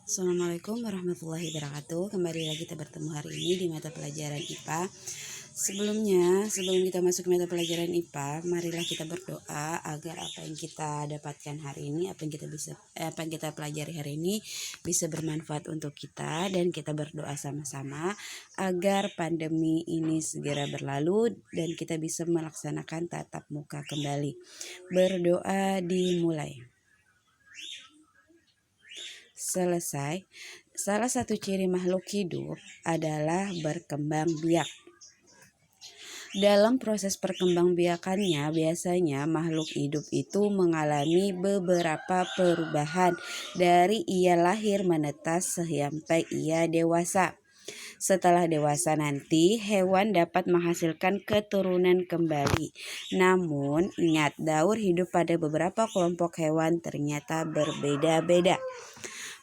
Assalamualaikum warahmatullahi wabarakatuh. Kembali lagi kita bertemu hari ini di mata pelajaran IPA. Sebelum kita masuk ke mata pelajaran IPA, marilah kita berdoa agar apa yang kita dapatkan hari ini, apa yang kita pelajari hari ini bisa bermanfaat untuk kita, dan kita berdoa sama-sama agar pandemi ini segera berlalu dan kita bisa melaksanakan tatap muka kembali. Berdoa dimulai. Selesai. Salah satu ciri makhluk hidup adalah berkembang biak. Dalam proses perkembangbiakannya, biasanya makhluk hidup itu mengalami beberapa perubahan dari ia lahir menetas sampai ia dewasa. Setelah dewasa nanti, hewan dapat menghasilkan keturunan kembali. Namun, ingat, daur hidup pada beberapa kelompok hewan ternyata berbeda-beda.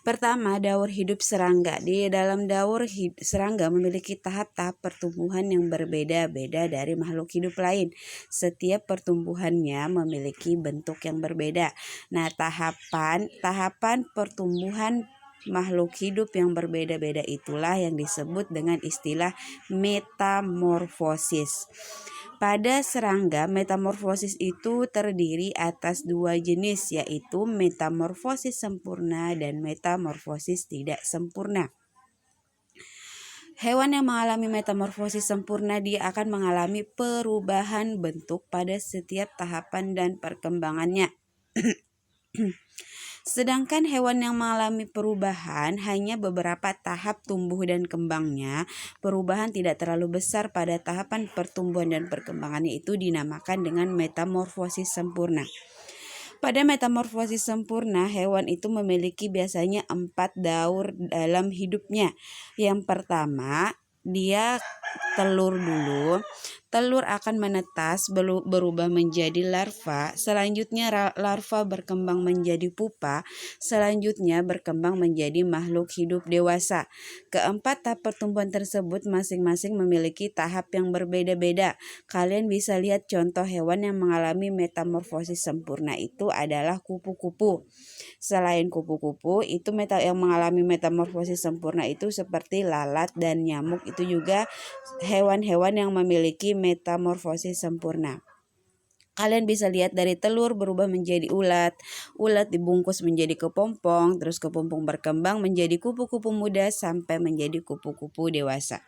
Pertama, daur hidup serangga. Di dalam daur serangga memiliki tahap-tahap pertumbuhan yang berbeda-beda dari makhluk hidup lain. Setiap pertumbuhannya memiliki bentuk yang berbeda. Nah, tahapan pertumbuhan makhluk hidup yang berbeda-beda itulah yang disebut dengan istilah metamorfosis. Pada serangga, metamorfosis itu terdiri atas dua jenis, yaitu metamorfosis sempurna dan metamorfosis tidak sempurna. Hewan yang mengalami metamorfosis sempurna, dia akan mengalami perubahan bentuk pada setiap tahapan dan perkembangannya. Sedangkan hewan yang mengalami perubahan hanya beberapa tahap tumbuh dan kembangnya, perubahan tidak terlalu besar pada tahapan pertumbuhan dan perkembangannya, itu dinamakan dengan metamorfosis sempurna. Pada metamorfosis sempurna, hewan itu memiliki biasanya 4 daur dalam hidupnya. Yang pertama, dia telur dulu. Telur akan menetas, berubah menjadi larva. Selanjutnya larva berkembang menjadi pupa. Selanjutnya berkembang menjadi makhluk hidup dewasa. Keempat tahap pertumbuhan tersebut masing-masing memiliki tahap yang berbeda-beda. Kalian bisa lihat contoh hewan yang mengalami metamorfosis sempurna itu adalah kupu-kupu. Selain kupu-kupu, itu yang mengalami metamorfosis sempurna itu seperti lalat dan nyamuk, itu juga hewan-hewan yang memiliki metamorfosis sempurna. Kalian bisa lihat dari telur berubah menjadi ulat, ulat dibungkus menjadi kepompong, terus kepompong berkembang menjadi kupu-kupu muda sampai menjadi kupu-kupu dewasa.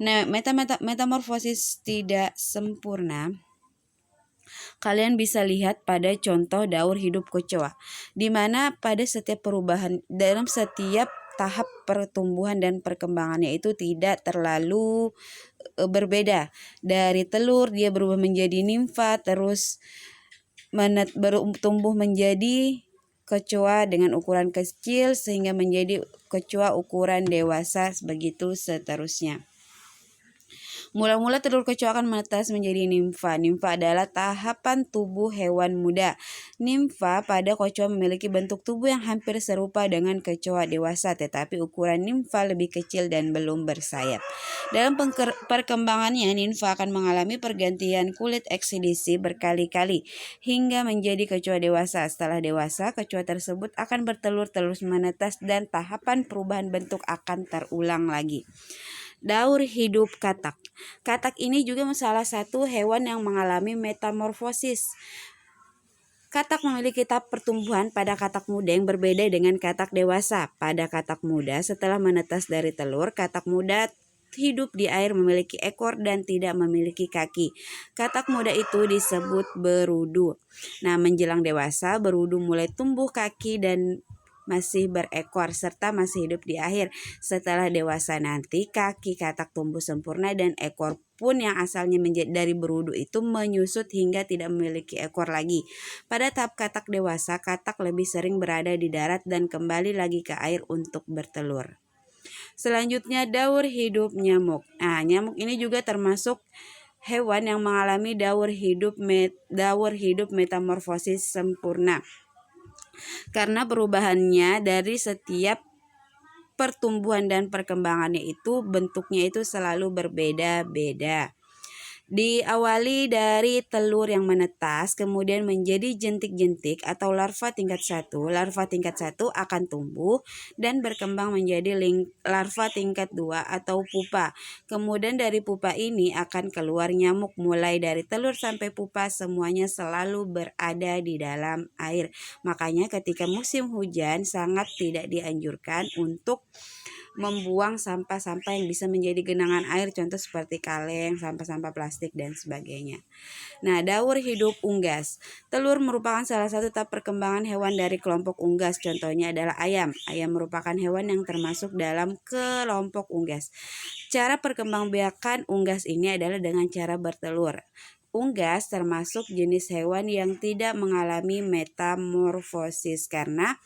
Nah, metamorfosis tidak sempurna kalian bisa lihat pada contoh daur hidup kecoa, di mana pada setiap perubahan dalam setiap tahap pertumbuhan dan perkembangannya itu tidak terlalu berbeda. Dari telur dia berubah menjadi nimfa, terus tumbuh menjadi kecoa dengan ukuran kecil sehingga menjadi kecoa ukuran dewasa, begitu seterusnya. Mula-mula telur kecoa akan menetas menjadi nimfa. Nimfa adalah tahapan tubuh hewan muda. Nimfa pada kecoa memiliki bentuk tubuh yang hampir serupa dengan kecoa dewasa, tetapi ukuran nimfa lebih kecil dan belum bersayap. Dalam perkembangannya, nimfa akan mengalami pergantian kulit eksidisi berkali-kali hingga menjadi kecoa dewasa. Setelah dewasa, kecoa tersebut akan bertelur terus menetas dan tahapan perubahan bentuk akan terulang lagi. Daur hidup katak. Katak ini juga salah satu hewan yang mengalami metamorfosis. Katak memiliki tahap pertumbuhan pada katak muda yang berbeda dengan katak dewasa. Pada katak muda, setelah menetas dari telur, katak muda hidup di air, memiliki ekor dan tidak memiliki kaki. Katak muda itu disebut berudu. Nah, menjelang dewasa, berudu mulai tumbuh kaki dan masih berekor serta masih hidup di air. Setelah dewasa nanti, kaki katak tumbuh sempurna dan ekor pun yang asalnya dari berudu itu menyusut hingga tidak memiliki ekor lagi. Pada tahap katak dewasa, katak lebih sering berada di darat dan kembali lagi ke air untuk bertelur. Selanjutnya, daur hidup nyamuk. Nah, nyamuk ini juga termasuk hewan yang mengalami daur hidup metamorfosis sempurna. Karena perubahannya dari setiap pertumbuhan dan perkembangannya itu bentuknya itu selalu berbeda-beda. Diawali dari telur yang menetas, kemudian menjadi jentik-jentik atau larva tingkat 1. Larva tingkat 1 akan tumbuh dan berkembang menjadi larva tingkat 2 atau pupa. Kemudian dari pupa ini akan keluar nyamuk. Mulai dari telur sampai pupa semuanya selalu berada di dalam air. Makanya ketika musim hujan sangat tidak dianjurkan untuk membuang sampah-sampah yang bisa menjadi genangan air, contoh seperti kaleng, sampah-sampah plastik dan sebagainya. Nah, daur hidup unggas. Telur merupakan salah satu tahap perkembangan hewan dari kelompok unggas. Contohnya adalah ayam. Ayam merupakan hewan yang termasuk dalam kelompok unggas. Cara perkembangbiakan unggas ini adalah dengan cara bertelur. Unggas termasuk jenis hewan yang tidak mengalami metamorfosis karena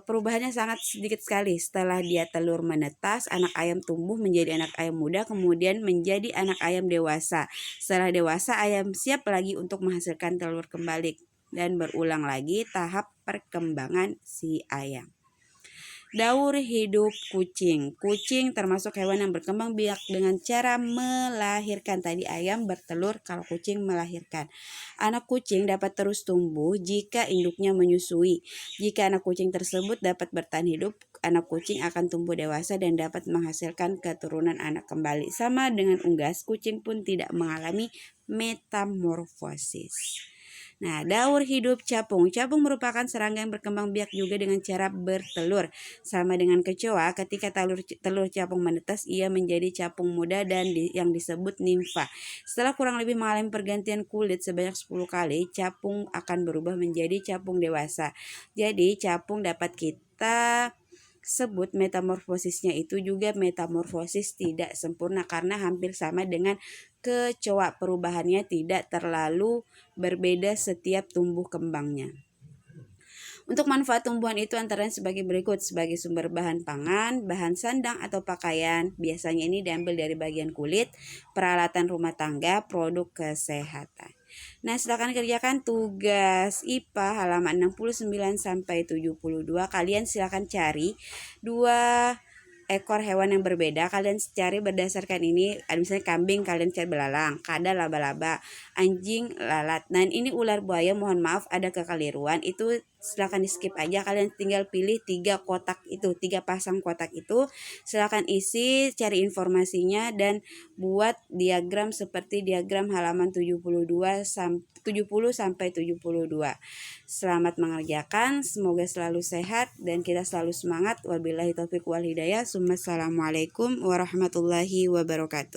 perubahannya sangat sedikit sekali. Setelah dia telur menetas, anak ayam tumbuh menjadi anak ayam muda, kemudian menjadi anak ayam dewasa. Setelah dewasa, ayam siap lagi untuk menghasilkan telur kembali dan berulang lagi tahap perkembangan si ayam. Daur hidup kucing. Kucing termasuk hewan yang berkembang biak dengan cara melahirkan. Tadi ayam bertelur, kalau kucing melahirkan. Anak kucing dapat terus tumbuh jika induknya menyusui. Jika anak kucing tersebut dapat bertahan hidup, anak kucing akan tumbuh dewasa dan dapat menghasilkan keturunan anak kembali. Sama dengan unggas, kucing pun tidak mengalami metamorfosis. Nah, daur hidup capung. Capung merupakan serangga yang berkembang biak juga dengan cara bertelur. Sama dengan kecoa, ketika telur capung menetas, ia menjadi capung muda dan yang disebut nimfa. Setelah kurang lebih mengalami pergantian kulit sebanyak 10 kali, capung akan berubah menjadi capung dewasa. Jadi, capung dapat kita sebut metamorfosisnya itu juga metamorfosis tidak sempurna karena hampir sama dengan kecoa. Perubahannya tidak terlalu berbeda setiap tumbuh kembangnya. Untuk manfaat tumbuhan itu antara sebagai berikut: sebagai sumber bahan pangan, bahan sandang atau pakaian. Biasanya ini diambil dari bagian kulit, peralatan rumah tangga, produk kesehatan. Nah, silakan kerjakan tugas IPA halaman 69 sampai 72. Kalian silakan cari 2 ekor hewan yang berbeda. Kalian cari berdasarkan ini, misalnya kambing kalian cari belalang, kada laba-laba, anjing lalat. Nah, ini ular buaya, mohon maaf ada kekeliruan, itu silakan di skip aja. Kalian tinggal pilih 3 kotak itu, 3 pasang kotak itu, silakan isi, cari informasinya dan buat diagram seperti diagram halaman 70 sampai 72. Selamat mengerjakan, semoga selalu sehat dan kita selalu semangat. Wabillahi taufiq wal hidayah. Assalamualaikum warahmatullahi wabarakatuh.